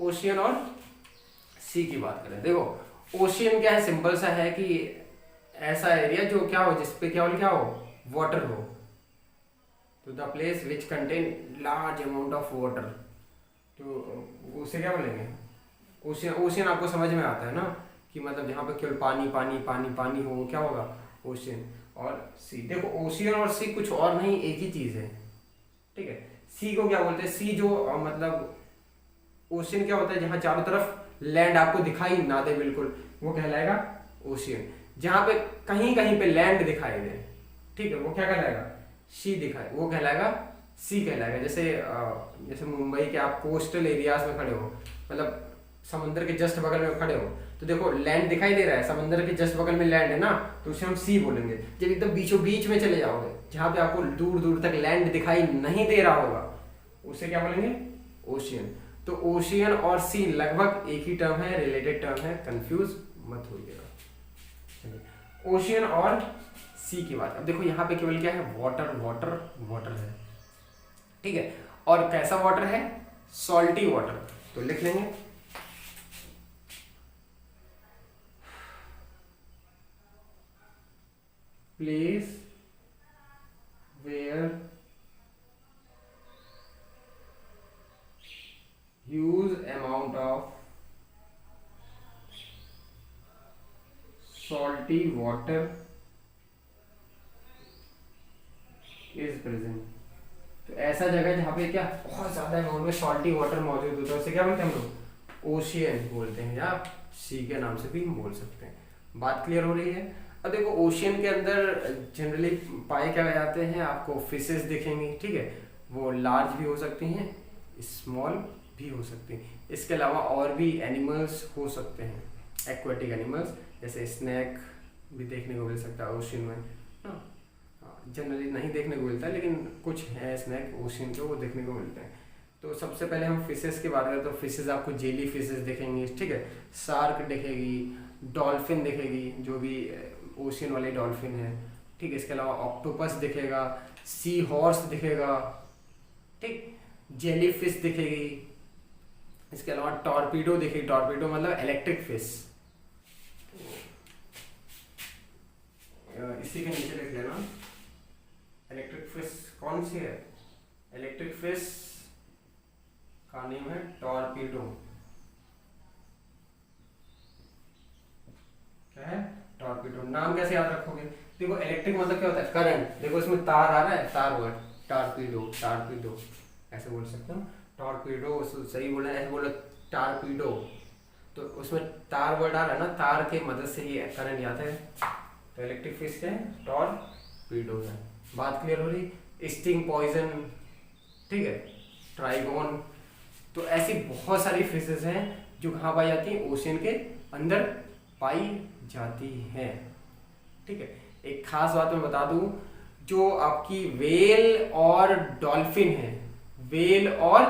Ocean और सी की बात करें, देखो ओशियन क्या है, सिंपल सा है कि ऐसा एरिया जो क्या हो, जिसपे क्या हो, वाटर हो। तो the place which contain large amount of water, तो उसे क्या बोलेंगे, ओशियन। ओशियन आपको समझ में आता है ना, कि मतलब जहाँ पे केवल पानी पानी पानी पानी हो, क्या होगा, ओशियन। और सी, देखो ओशियन और सी कुछ और नहीं, एक ही चीज है, ठीक है। सी को क्या बोलते हैं, सी जो मतलब ओशियन क्या होता है, जहाँ चारों तरफ लैंड आपको दिखाई ना दे बिल्कुल, वो कहलाएगा ओशियन। जहाँ पे कहीं कहीं पे लैंड दिखाई दे, ठीक है, वो क्या कहलाएगा, सी दिखाए, वो कहलाएगा सी कहलाएगा। जैसे जैसे मुंबई के आप कोस्टल एरियाज में खड़े हो, मतलब समुद्र के जस्ट बगल में खड़े हो, तो देखो लैंड दिखाई दे रहा है, समुद्र के जस्ट बगल में लैंड है ना, तो उसे हम सी बोलेंगे। जब एकदम बीचों बीच में चले जाओगे, जहाँ पे आपको दूर दूर तक लैंड दिखाई नहीं दे रहा होगा, उसे क्या बोलेंगे, ओशियन। तो ओशियन और सी लगभग एक ही टर्म है, रिलेटेड टर्म है, कंफ्यूज मत होइएगा। ओशियन और सी की बात, अब देखो यहाँ पे केवल क्या है, वाटर वाटर वाटर है, ठीक है। और कैसा वाटर है, सॉल्टी वाटर, तो लिख लेंगे place where huge amount of salty water is present। तो ऐसा जगह जहाँ पे क्या बहुत ज्यादा अमाउंट में सॉल्टी वाटर मौजूद होता है, उसे क्या बोलते हैं हम लोग, ओशियन बोलते हैं, या सी के नाम से भी हम बोल सकते हैं। बात क्लियर हो रही है। अब देखो ओशियन के अंदर जनरली पाए क्या जाते हैं, आपको फिशेस दिखेंगी, ठीक है, वो लार्ज भी हो सकती हैं, स्मॉल भी हो सकती हैं। इसके अलावा और भी एनिमल्स हो सकते हैं, एक्वेटिक एनिमल्स, जैसे स्नैक भी देखने को मिल सकता है ओशियन में ना। जनरली नहीं देखने को मिलता है, लेकिन कुछ है स्नैक ओशियन के, वो देखने को मिलते हैं। तो सबसे पहले हम फिशेस की बात करें, तो फिशेस आपको जेली फिशेस दिखेंगी, ठीक है, शार्क दिखेगी, डॉल्फिन दिखेगी, जो भी ओशियन वाली डॉल्फिन है, ठीक है। इसके अलावा ऑक्टोपस दिखेगा, सी हॉर्स दिखेगा, ठीक, जेली फिश दिखेगी। इसके अलावा टॉर्पीडो दिखेगी, टॉर्पीडो मतलब इलेक्ट्रिक फिश, इसी के नीचे लिख लेना। इलेक्ट्रिक फिश कौन सी है, इलेक्ट्रिक फिश का नेम है टॉर्पीडो। क्या है, टॉर्पीडो। नाम कैसे याद रखोगे, देखो इलेक्ट्रिक मतलब क्या होता है, करंट, देखो इसमें तार आ रहा है, तार वर्ड, टॉर्पीडो, टॉर्पीडो ऐसे बोल सकते हो। टॉर्पीडो सही बोल रहे हैं, ऐसे बोलो टॉर्पीडो, तो उसमें तार वर्ड आ रहा है ना, तार के मदद से ही करंट आता है। तो इलेक्ट्रिक फिश क्या है, टॉर्पीडो है। बात क्लियर हो रही। स्टिंग पॉइजन, ठीक है, ट्राइगोन, तो ऐसी बहुत सारी फिशेस हैं जो कहाँ पाई जाती हैं, ओशियन के अंदर पाई जाती हैं, ठीक है। एक खास बात मैं बता दूं, जो आपकी वेल और डॉल्फिन है, वेल और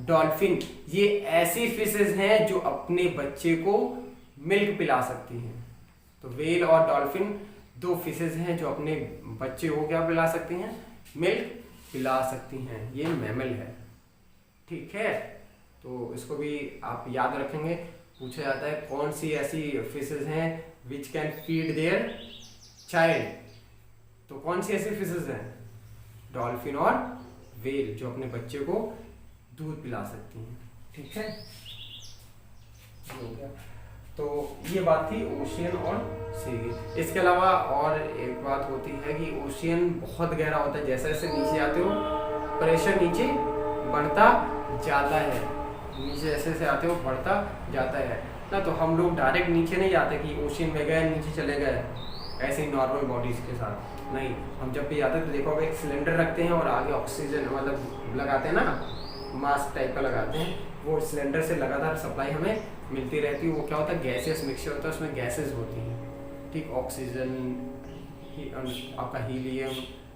डॉल्फिन ये ऐसी फिशेस हैं जो अपने बच्चे को मिल्क पिला सकती हैं। तो वेल और डॉल्फिन दो फिशेस हैं जो अपने बच्चे को क्या पिला सकती हैं, मिल्क पिला सकती हैं। ये मैमल है, ठीक है। तो इसको भी आप याद रखेंगे, पूछा जाता है कौन सी ऐसी फिशेस हैं which can feed their child, तो कौन सी ऐसी फिशेस हैं, डॉल्फिन और वेल, जो अपने बच्चे को दूध पिला सकती हैं, ठीक है। हो गया, तो ये बात थी ओशियन और सी की। इसके अलावा और एक बात होती है कि ओशियन बहुत गहरा होता है, जैसे जैसे नीचे आते हो प्रेशर नीचे बढ़ता जाता है, नीचे जैसे जैसे आते हो बढ़ता जाता है ना। तो हम लोग डायरेक्ट नीचे नहीं जाते कि ओशियन में गए नीचे चले गए ऐसे ही नॉर्मल बॉडीज के साथ, नहीं। हम जब भी जाते हैं तो देखो अब एक सिलेंडर रखते हैं और आगे ऑक्सीजन मतलब लगाते हैं ना, मास्क टाइप का लगाते हैं, वो सिलेंडर से लगातार सप्लाई हमें मिलती रहती है। वो क्या होता है, गैसेस मिक्सचर होता है, उसमें गैसेस होती हैं, ठीक, ऑक्सीजन, आपका हीलियम,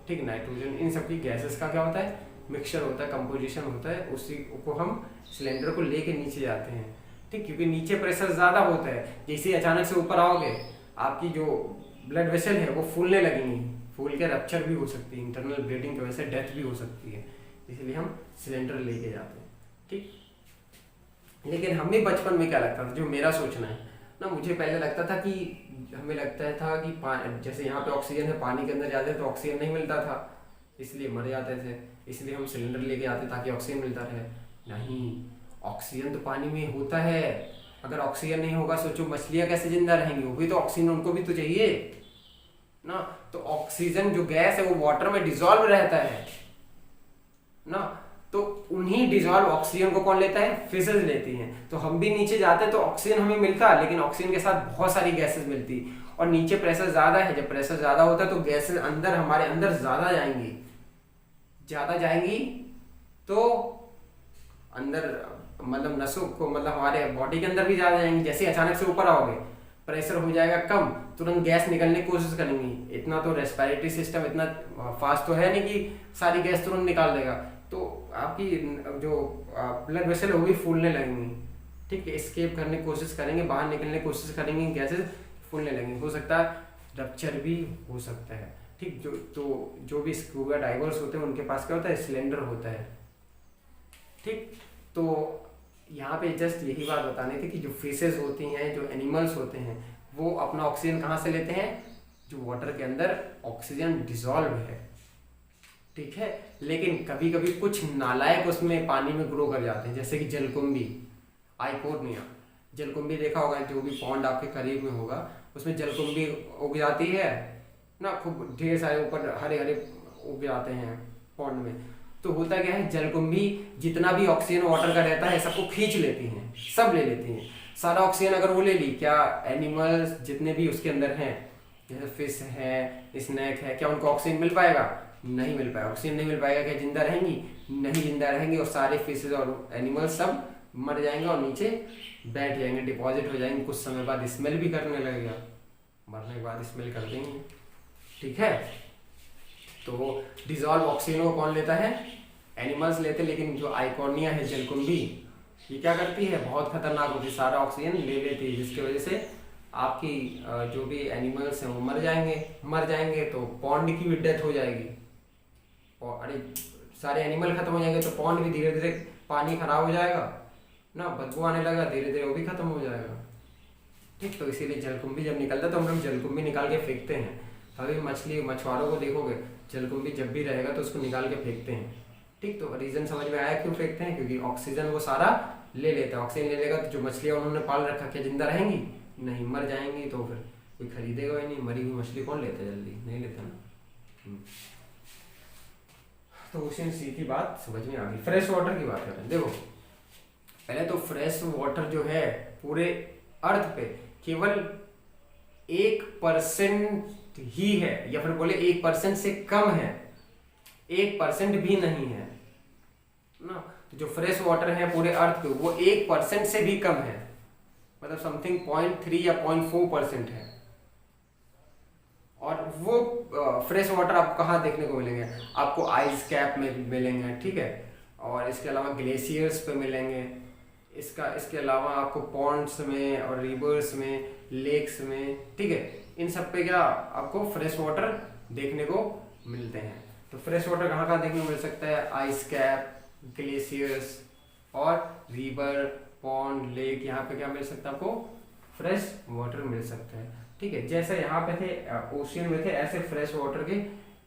ठीक, नाइट्रोजन, इन सब की गैसेस का क्या होता है, मिक्सचर होता है, कंपोजिशन होता है, उसी को हम सिलेंडर को लेके नीचे जाते हैं, ठीक, क्योंकि नीचे प्रेशर ज़्यादा होता है। जैसे अचानक से ऊपर आओगे, आपकी जो ब्लड वेसल है वो फूलने लगेंगी, फूल के रप्चर भी हो सकती है, इंटरनल ब्लीडिंग की वजह से डेथ भी हो सकती है, इसलिए हम सिलेंडर लेके जाते हैं, ठीक। लेकिन हमें बचपन में क्या लगता था, जो मेरा सोचना है ना, मुझे पहले लगता था कि हमें लगता था कि जैसे यहाँ पे ऑक्सीजन है, पानी के अंदर जाते तो ऑक्सीजन नहीं मिलता था, इसलिए मर जाते थे, इसलिए हम सिलेंडर लेके आते ताकि ऑक्सीजन मिलता रहे। नहीं, ऑक्सीजन तो पानी में होता है। अगर ऑक्सीजन नहीं होगा, सोचो मछलियाँ कैसे जिंदा रहेंगी, वो भी तो ऑक्सीजन उनको भी तो चाहिए ना। तो ऑक्सीजन जो गैस है वो वाटर में डिजॉल्व रहता है ना, तो उन्हीं डिजॉल्व ऑक्सीजन को कौन लेता है, फिशेज लेती हैं। तो हम भी नीचे जाते हैं तो ऑक्सीजन हमें मिलता है, लेकिन ऑक्सीजन के साथ बहुत सारी गैसेस मिलती, और नीचे प्रेशर ज्यादा है, जब प्रेशर ज्यादा होता है तो गैसेस अंदर हमारे अंदर ज्यादा जाएंगी तो अंदर मतलब नसों को, मतलब हमारे बॉडी के अंदर भी ज्यादा जाएंगी। जैसे अचानक से ऊपर आओगे, प्रेशर हो जाएगा कम, तुरंत गैस निकलने की कोशिश करेंगी। इतना तो रेस्पिरेटरी सिस्टम इतना फास्ट तो है नहीं कि सारी गैस तुरंत निकाल देगा, तो आपकी जो ब्लड वेसल है वो भी फूलने लगेंगी, ठीक है, एस्केप करने की कोशिश करेंगे, बाहर निकलने की कोशिश करेंगी, गैसेस फूलने लगेंगी, हो सकता है रप्चर भी हो सकता है, ठीक। जो भी स्कूबा डाइवर्स होते हैं उनके पास क्या होता है, सिलेंडर होता है, ठीक। तो यहाँ पे जस्ट यही बात बतानी थी कि जो फिशेज होती हैं, जो एनिमल्स होते हैं, वो अपना ऑक्सीजन कहाँ से लेते हैं, जो वाटर के अंदर ऑक्सीजन डिसॉल्व है, ठीक है। लेकिन कभी कभी कुछ नालायक उसमें पानी में ग्रो कर जाते हैं, जैसे कि जलकुंभी, आइकोर्निया जलकुंभी देखा होगा, जो भी पॉन्ड आपके करीब में होगा उसमें जलकुंभी उग जाती है ना, खूब ढेर सारे ऊपर हरे हरे उग जाते हैं पॉन्ड में। तो होता क्या है, जलकुंभी जितना भी ऑक्सीजन वाटर का रहता है सबको खींच लेती हैं, सब ले लेती हैं, सारा ऑक्सीजन अगर वो ले ली, क्या एनिमल्स जितने भी उसके अंदर हैं, जैसे फिश है, स्नैक है, क्या उनको ऑक्सीजन मिल पाएगा, नहीं मिल पाएगा। ऑक्सीजन नहीं मिल पाएगा, क्या जिंदा रहेंगी, नहीं जिंदा रहेंगी, और सारे फिशेज और एनिमल्स सब मर जाएंगे और नीचे बैठ जाएंगे, डिपॉजिट हो जाएंगे, कुछ समय बाद स्मेल भी करने लगेगा, मरने के बाद स्मेल कर देंगे, ठीक है। तो डिजॉल्व ऑक्सीजन को कौन लेता है, एनिमल्स लेते, लेकिन जो आइकोर्निया है जलकुंभी, ये क्या करती है, बहुत खतरनाक होती है, सारा ऑक्सीजन ले लेती है, जिसकी वजह से आपकी जो भी एनिमल्स हैं वो मर जाएंगे तो पॉन्ड की भी डेथ हो जाएगी, और अरे सारे एनिमल खत्म हो जाएंगे तो पॉन्ड भी धीरे धीरे, पानी खराब हो जाएगा ना, बदबू आने लगा, धीरे धीरे वो भी खत्म हो जाएगा, ठीक। तो इसीलिए जलकुंभी जब निकलता है तो हम लोग जलकुंभी निकाल के फेंकते हैं। अभी मछुआरों को देखोगे, जलकुंभी जब भी रहेगा तो उसको निकाल के फेंकते हैं, ठीक। तो रीजन समझ में आया क्यों फेंकते हैं, क्योंकि ऑक्सीजन वो सारा ले लेता है, ऑक्सीजन ले लेगा तो जो मछलियाँ उन्होंने पाल रखा, क्या जिंदा रहेंगी, नहीं, मर जाएंगी, तो फिर कोई खरीदेगा ही नहीं, मरी हुई मछली कौन लेता है, जल्दी नहीं लेता ना। तो उसी सीधी बात समझ में आ गई। फ्रेश वाटर की बात करते हैं, देखो पहले तो फ्रेश वाटर जो है पूरे अर्थ पे केवल 1% ही है, या फिर बोले 1% से कम है, 1% भी नहीं है ना। तो जो फ्रेश वाटर है पूरे अर्थ पे वो 1% से भी कम है, मतलब समथिंग 0.3 या 0.4% है। और वो फ्रेश वाटर आपको कहाँ देखने को मिलेंगे, आपको आइस कैप में मिलेंगे, ठीक है, और इसके अलावा ग्लेशियर्स पे मिलेंगे, इसके अलावा आपको पॉन्ड्स में और रिवर्स में, लेक्स में, ठीक है, इन सब पे क्या आपको फ्रेश वाटर देखने को मिलते हैं। तो फ्रेश वाटर कहाँ कहाँ देखने को मिल सकता है, आइस कैप, ग्लेशियर्स और रिवर, पॉन्ड, लेक, यहाँ पे क्या मिल सकता है आपको, फ्रेश वाटर मिल सकता है, ठीक है। जैसे यहाँ पे थे ओशियन में थे, ऐसे फ्रेश वाटर के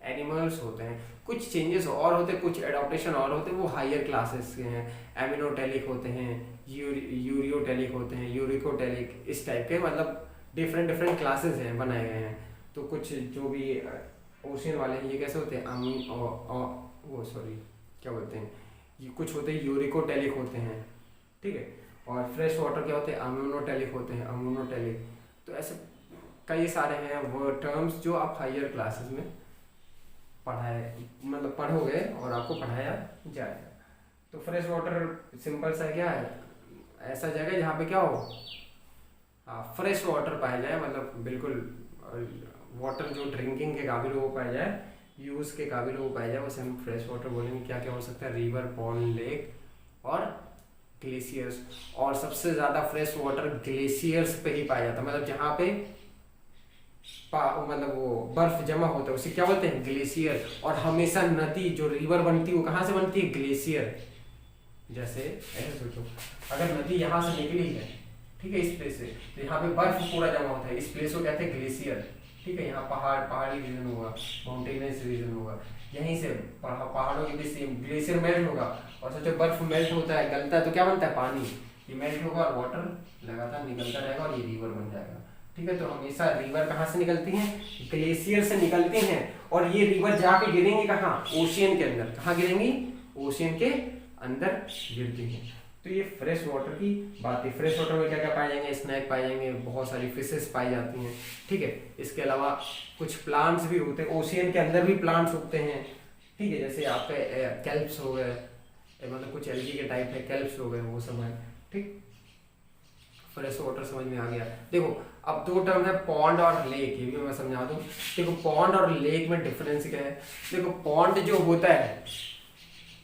एनिमल्स होते हैं। कुछ चेंजेस और होते हैं, कुछ एडॉप्टेशन और होते हैं, वो हायर क्लासेस के हैं, एमिनोटेलिक होते हैं, यूरियोटेलिक होते हैं, यूरिकोटेलिक, इस टाइप के, मतलब डिफरेंट क्लासेस हैं, बनाए गए हैं। तो कुछ जो भी ओशियन वाले हैं ये कैसे होते हैं, वो सॉरी क्या बोलते हैं, ये कुछ होते हैं यूरिकोटेलिक होते हैं, ठीक है, और फ्रेश वाटर क्या होते हैं, अम्यूनोटेलिक होते हैं, अम्यूनोटेलिक। तो ऐसे कई सारे हैं वो टर्म्स जो आप हायर क्लासेस में पढ़ोगे और आपको पढ़ाया जाएगा। तो फ्रेश वाटर सिंपल सा क्या है, ऐसा जगह जहाँ पे क्या हो, फ्रेश वाटर पाया जाए, मतलब बिल्कुल वाटर जो ड्रिंकिंग के काबिल वो पाया जाए, यूज़ के काबिल वो पाया जाए, उसे हम फ्रेश वाटर बोलेंगे। क्या क्या हो सकता है, रिवर, पॉन्ड, लेक और ग्लेशियर्स। और सबसे ज़्यादा फ्रेश वाटर ग्लेशियर्स पे ही पाया जाता है, मतलब जहाँ पे मतलब वो बर्फ जमा होता है उसे क्या बोलते हैं, ग्लेशियर। और हमेशा नदी जो रिवर बनती है वो कहाँ से बनती है, ग्लेशियर, जैसे ऐसे सोचो, अगर नदी यहाँ से निकली है, ठीक है, इस प्लेस से, तो यहाँ पे बर्फ पूरा जमा होता है, इस प्लेस को कहते हैं ग्लेशियर, ठीक है। यहाँ पहाड़ी रीजन होगा, माउंटेनियस रीजन होगा, यहीं से पहाड़ों के बीच से ग्लेशियर मेल्ट होगा, और सोचो बर्फ मेल्ट होता है, गलता है, तो क्या बनता है, पानी, ये मेल्ट होगा और वाटर लगातार निकलता रहेगा और ये रिवर बन जाएगा, ठीक है। तो हमेशा रिवर कहाँ से निकलती हैं, ग्लेशियर से निकलती हैं, और ये रिवर जाके गिरेंगी कहाँ, ओशियन के अंदर, कहाँ गिरेंगी, ओशियन के अंदर गिरती हैं। तो ये फ्रेश वाटर की बात है। फ्रेश वाटर में क्या क्या पाए जाएंगे, स्नैक पाए जाएंगे, बहुत सारी फिशेस पाई जाती हैं, ठीक है। इसके अलावा कुछ प्लांट्स भी होते हैं, ओशियन के अंदर भी प्लांट्स उगते हैं, ठीक है, जैसे आपके कैल्प्स हो गए, मतलब कुछ एल्गी के टाइप है, कैल्प्स हो गए, वो सब है, ठीक। फ्रेश वाटर समझ में आ गया। देखो अब दो टर्म है, पॉन्ड और लेक, ये भी मैं समझा दूं। देखो पॉन्ड और लेक में डिफरेंस क्या है। देखो पॉन्ड जो होता है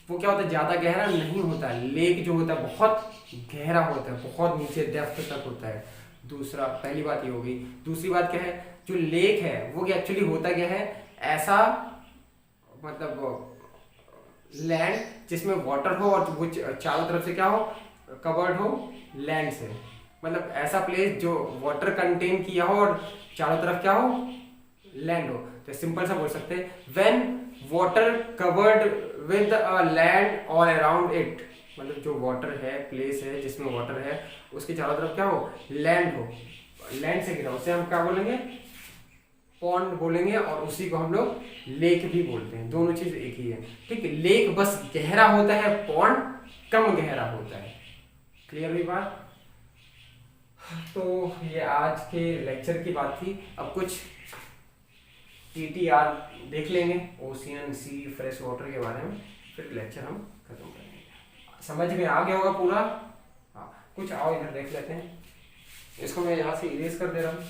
वो क्या होता है, ज्यादा गहरा नहीं होता है। लेक जो होता है बहुत गहरा होता है, बहुत नीचे डेप्थ तक होता है। दूसरा, पहली बात ये होगी। दूसरी बात क्या है, जो लेक है वो एक्चुअली होता क्या है, ऐसा मतलब लैंड जिसमें वाटर हो और वो चारों तरफ से क्या हो, कवर्ड हो लैंड से, मतलब ऐसा प्लेस जो वाटर कंटेन किया हो और चारों तरफ क्या हो, लैंड हो। तो सिंपल सा बोल सकते हैं, when water covered with a land all around it, मतलब जो वाटर है, प्लेस है जिसमें वाटर है, उसके चारों तरफ क्या हो, लैंड हो, लैंड से घिरा, उसे हम क्या बोलेंगे, पॉन्ड बोलेंगे, और उसी को हम लोग लेक भी बोलते हैं। दोनों चीज एक ही है, ठीक है। लेक बस गहरा होता है, पॉन्ड कम गहरा होता है। क्लियर हुई बात। तो ये आज के लेक्चर की बात थी। अब कुछ TTR देख लेंगे, ओशियन, सी, फ्रेश वाटर के बारे में, फिर लेक्चर हम खत्म करेंगे। समझ में आ गया होगा पूरा। हाँ, कुछ आओ इधर देख लेते हैं। इसको मैं यहाँ से इरेज कर दे रहा हूँ।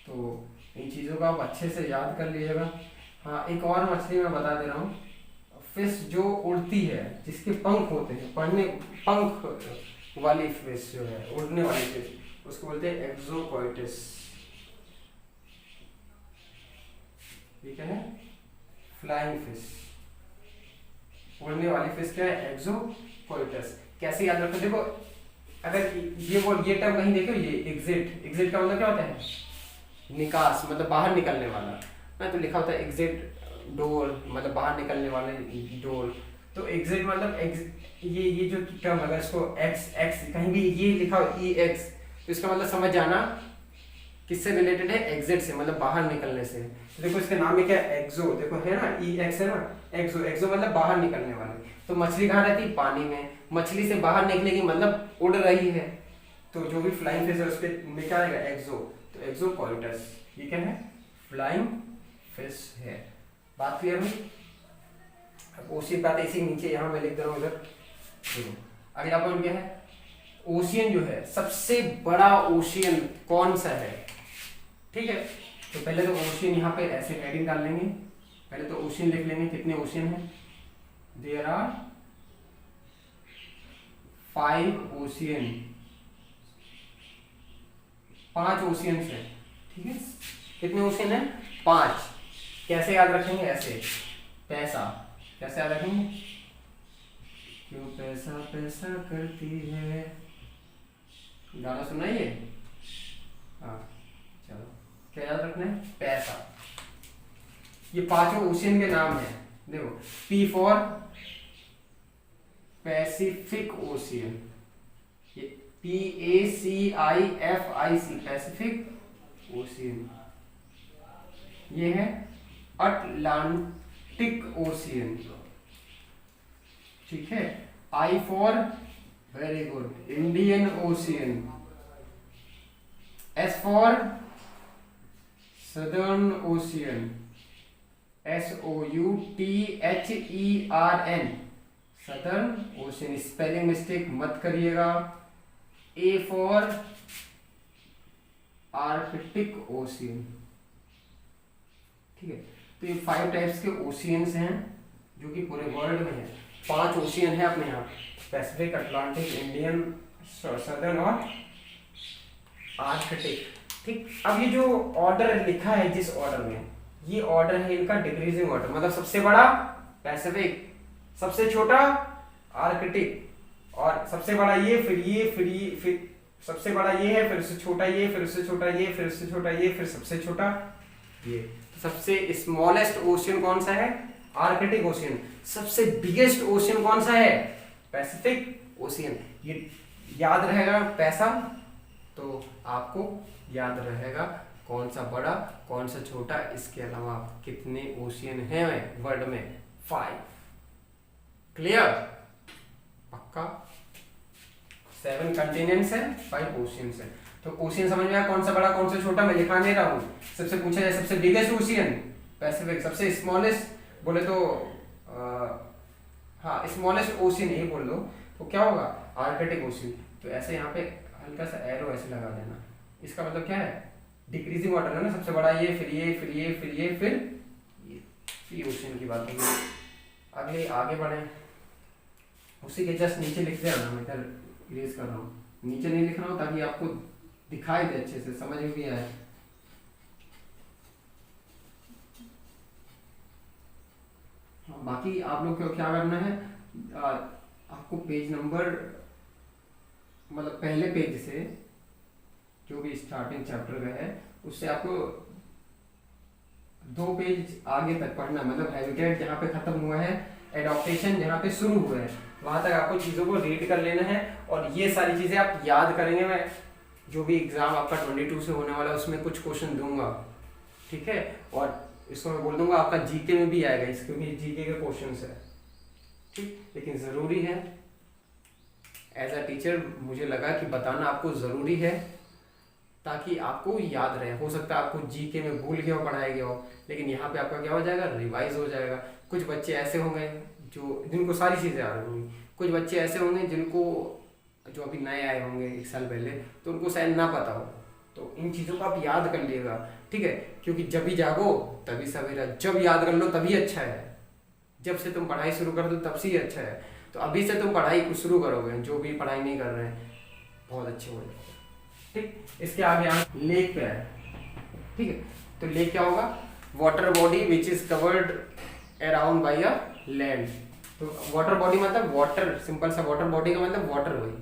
तो इन चीज़ों को आप अच्छे से याद कर लीजिएगा। हाँ, एक और मछली मैं बता दे रहा हूँ, फिश जो उड़ती है, जिसके पंख होते हैं, पंख वाली फिश जो है, उड़ने वाली फिश, उसको बोलते हैं एक्सोकोइटिस, ठीक है। फ्लाइंग फिश, उड़ने वाली फिश क्या है, एक्सोकोइटिस। कैसे याद रखो, देखो अगर ये टर्म कहीं देखो, ये एग्जिट का मतलब क्या होता है, निकास, मतलब बाहर निकलने वाला ना, तो लिखा होता है एग्जिट डोर, मतलब बाहर निकलने वाले डोर। तो एग्जिट मतलब ये जो टर्म, अगर इसको एक्स कहीं भी ये लिखा हो EX, तो इसका मतलब समझ जाना किससे रिलेटेड है, एग्जिट से, मतलब बाहर निकलने से। तो देखो इसका नाम है क्या, एक्सो, देखो है ना, EX है ना, एक्सो मतलब बाहर निकलने वाले। तो मछली कहाँ रहती है, पानी में, मछली से बाहर निकलेगी मतलब उड़ रही है। तो जो भी फ्लाइंग फिश है उसके में क्या आएगा, एक्सो। तो एक्सोकोइटस ये क्या है, फ्लाइंग फिश है। बात क्लियर हुई। अब ओशियन बात इसी नीचे यहाँ मैं लिख दे रहा हूँ इधर। अगला पॉइंट क्या है, ओशियन जो है, सबसे बड़ा ओशियन कौन सा है, ठीक है। तो पहले तो ओशियन यहाँ पे ऐसे हेडिंग डाल लेंगे, पहले तो ओशियन लिख लेंगे, कितने ओशियन है, देयर आर 5 ओशियन, 5 ओशियन है, ठीक है। कितने ओशियन है, 5। कैसे याद रखेंगे, ऐसे, पैसा, कैसे याद रखेंगे, क्यों पैसा पैसा करती है, गाना सुना ये, हाँ चलो, क्या याद रखना है, पैसा। ये 5 ओशियन के नाम है। देखो, P फॉर पैसिफिक ओशियन, ये PACIFIC पैसिफिक ओशियन, ये है अटलांटिक ओशियन, ठीक है। I for, very good, Indian ocean. S for southern ocean, SOUTHERN, southern ocean, spelling mistake मत करिएगा। A फॉर आर्कटिक ओशियन, ठीक है। तो ये 5 टाइप्स के ओशियंस हैं जो कि पूरे वर्ल्ड में है। 5 ओशियन है अपने यहाँ, पैसिफिक, अटलांटिक, इंडियन, सदर्न और आर्कटिक, ठीक, अब ये जो ऑर्डर लिखा है जिस ऑर्डर में, ये ऑर्डर है इनका डिक्रीजिंग ऑर्डर, मतलब सबसे बड़ा पैसिफिक, सबसे छोटा आर्कटिक, और सबसे बड़ा ये, फिर ये, फिर ये, फिर सबसे बड़ा ये है, फिर उससे छोटा ये, फिर उससे छोटा ये, फिर उससे छोटा ये, फिर सबसे छोटा ये। तो सबसे स्मॉलेस्ट ओशियन कौन सा है? Arctic ocean. सबसे बिगेस्ट ओशियन कौन सा है? Pacific ocean. ये याद रहेगा पैसा, तो आपको याद रहेगा कौन सा बड़ा कौन सा छोटा। इसके अलावा कितने ओशियन हैं वर्ल्ड में? 5। क्लियर? पक्का? 7 कंटिनेंट्स हैं, 5 ओशियंस हैं। तो ओशियन समझ में आया कौन सा बड़ा कौन सा छोटा, मैं लिखा नहीं रहा हूँ। सबसे पूछा जाए सबसे बिगेस्ट ओशियन पैसिफिक, सबसे स्मॉलेस्ट बोले तो हाँ स्मॉलेस्ट ओशियन ये बोल दो तो क्या होगा? Arctic ocean. तो ऐसे यहाँ पे हल्का सा एरो ऐसे लगा देना, इसका मतलब क्या है? डिक्रीजिंग ऑर्डर है ना, सबसे बड़ा ये, फिर ये, फिर ये, फिर ये, फिर ये ओशियन की बात होगी। अगले आगे बढ़े, उसी के जस्ट नीचे लिख दे आना, मैं इधर इरेज कर रहा हूँ, नीचे नहीं लिख रहा हूँ ताकि आपको दिखाई दे अच्छे से, समझ में भी आए। बाकी आप लोग को क्या करना है, आपको पेज नंबर मतलब पहले पेज से जो भी स्टार्टिंग चैप्टर का है उससे आपको 2 पेज आगे तक पढ़ना, मतलब हैबिटेट जहाँ पे खत्म हुआ है, एडॉप्टेशन जहाँ पे शुरू हुआ है, वहां तक आपको चीज़ों को रीड कर लेना है। और ये सारी चीज़ें आप याद करेंगे। मैं जो भी एग्ज़ाम आपका 22 से होने वाला है उसमें कुछ क्वेश्चन दूंगा, ठीक है? और इसको मैं बोल दूंगा आपका जीके में भी आएगा, इसके भी जीके के क्वेश्चन है, ठीक। लेकिन ज़रूरी है, एज अ टीचर मुझे लगा कि बताना आपको ज़रूरी है ताकि आपको याद रहे। हो सकता है आपको जीके में भूल गया हो, पढ़ाया गया हो, लेकिन यहाँ पे आपका क्या हो जाएगा? रिवाइज हो जाएगा। कुछ बच्चे ऐसे होंगे जिनको सारी चीज़ें आ रही होंगी, कुछ बच्चे ऐसे होंगे जिनको जो अभी नए आए होंगे 1 साल पहले, तो उनको शायद ना पता हो। तो इन चीज़ों को आप याद कर लीजिएगा, ठीक है? क्योंकि जब भी जागो तभी सवेरा, जब याद कर लो तभी अच्छा है। जब से तुम पढ़ाई शुरू कर दो तब से ही अच्छा है। तो अभी से तुम पढ़ाई को शुरू करोगे, जो भी पढ़ाई नहीं कर रहे हैं बहुत अच्छे हो जाएगा, ठीक। इसके आगे लेक पे है, ठीक है? तो लेक क्या होगा? Water body which is covered around by a land. तो वाटर बॉडी मतलब वाटर, सिंपल सा वाटर बॉडी का मतलब वाटर, वही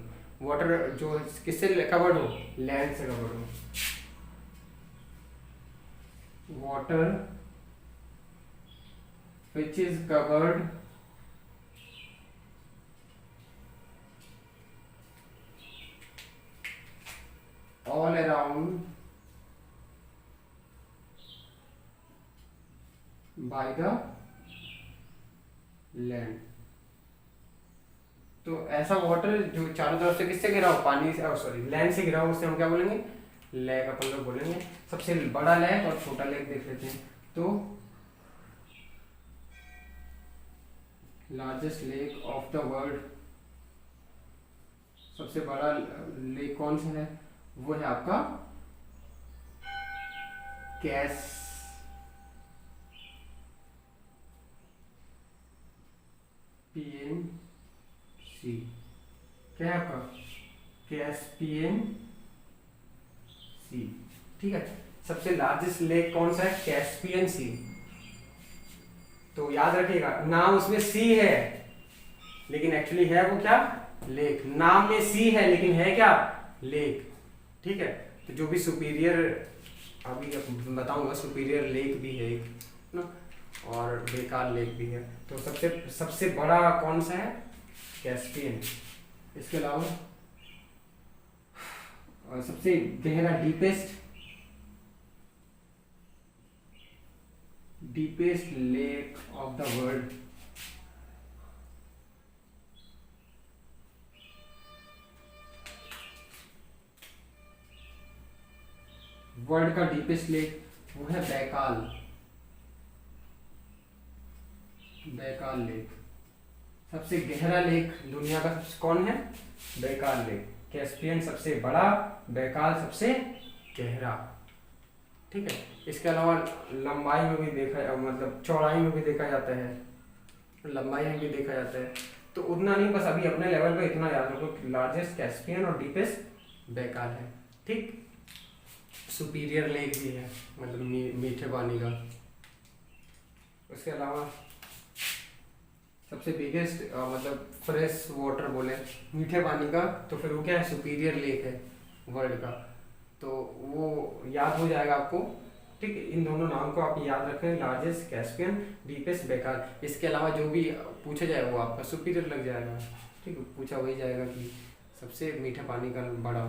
वाटर जो किससे कवर्ड हो? लैंड से कवर्ड हो। Water which is covered all around by the land। तो ऐसा वाटर जो चारों तरफ से किससे घिरा हो? पानी से, सॉरी लैंड से घिरा हो, उससे हम क्या बोलेंगे? लेक अपन लोग बोलेंगे। सबसे बड़ा लेक और छोटा लेक देख लेते हैं। तो largest lake of the world, सबसे बड़ा लेक कौन सा है? वो है आपका कैस्पियन सी। क्या है आपका? कैस्पियन सी, ठीक है? सबसे लार्जेस्ट लेक कौन सा है? कैस्पियन सी। तो याद रखिएगा, नाम उसमें सी है लेकिन एक्चुअली है वो क्या? लेक। नाम में सी है लेकिन है क्या? लेक, ठीक है? तो जो भी सुपीरियर, अभी बताऊंगा, सुपीरियर लेक भी है एक ना, और बेकार लेक भी है। तो सबसे बड़ा कौन सा है? कैस्पियन। इसके अलावा सबसे गहरा, deepest lake of the world, world का डीपेस्ट लेक वो है बैकाल लेक। सबसे गहरा लेक दुनिया का कौन है? Baikal lake. कैस्पियन सबसे बड़ा, बैकाल सबसे गहरा, ठीक है? इसके अलावा लंबाई में भी देखा, मतलब चौड़ाई में भी देखा जाता है, लंबाई में भी देखा जाता है। तो उतना नहीं, बस अभी अपने लेवल पे इतना याद रखो, लार्जेस्ट कैस्पियन और डीपेस्ट बैकाल है, ठीक। सुपीरियर लेक भी है, मतलब मीठे पानी का। उसके अलावा सबसे बिगेस्ट मतलब फ्रेश वाटर बोले मीठे पानी का, तो फिर वो क्या है, सुपीरियर लेक है वर्ल्ड का। तो वो याद हो जाएगा आपको, ठीक है। इन दोनों नाम को आप याद रखें, लार्जेस्ट, कैस्पियन, डीपेस्ट, बेकार। इसके अलावा जो भी पूछा जाए वो आपका सुपीरियर लग जाएगा, ठीक है। पूछा वही जाएगा कि सबसे मीठे पानी का बड़ा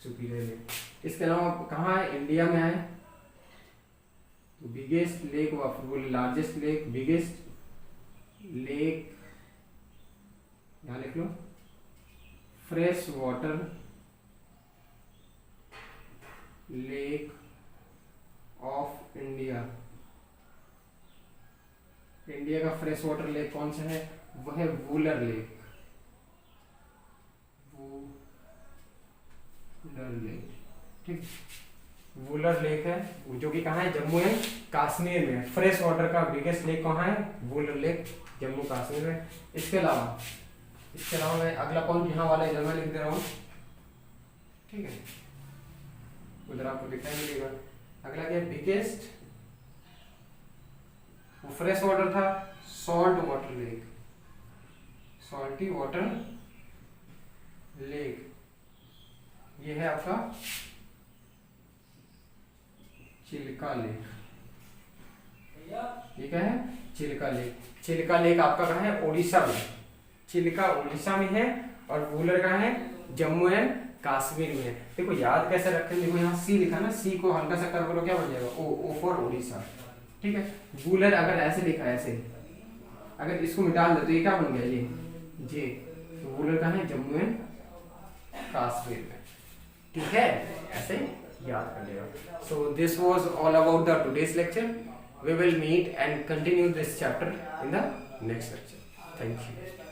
सुपीरियर लेक। इसके अलावा कहाँ है, इंडिया में है। बिगेस्ट लेक बोले, लार्जेस्ट लेक, बिगेस्ट लेक, यहाँ लिख लो, fresh water lake of India. India का फ्रेश वाटर लेक कौन सा है, वो है वूलर लेक, वूलर लेक, ठीक। वूलर लेक है जो कि कहाँ है, जम्मू एंड कश्मीर में। फ्रेश वाटर का बिगेस्ट लेक कहाँ है, वूलर लेक, जम्मू कश्मीर में। इसके अलावा मैं अगला पॉइंट यहाँ वाला इधर मैं लिख दे रहा हूँ, ठीक है, उधर आपको दिखाई मिलेगा। अगला क्या है, बिगेस्ट, वो फ्रेश वाटर था, salt water lake, salty water lake, ये है आपका चिल्का लेक। ये क्या है, चिल्का लेक। चिल्का लेक आपका कहाँ है, ओडिशा में। चिल्का ओडिशा में है और वूलर कहाँ है, जम्मू एंड कश्मीर में है। देखो याद कैसे रखते हैं, देखो यहाँ सी लिखा ना, सी को हल्का सा कर बोलो, क्या बन जाएगा, ओ फॉर ओडिशा, ठीक है। वूलर अगर ऐसे लिखा है, ऐसे अगर इसको मिटा दे तो ये क्या बन गया, ये जे। तो वूलर कहाँ है, जम्मू एंड कश्मीर में, ठीक है। ऐसे याद कर लेगा। So this was all about the today's lecture. We will meet and continue this chapter in the next lecture. Thank you.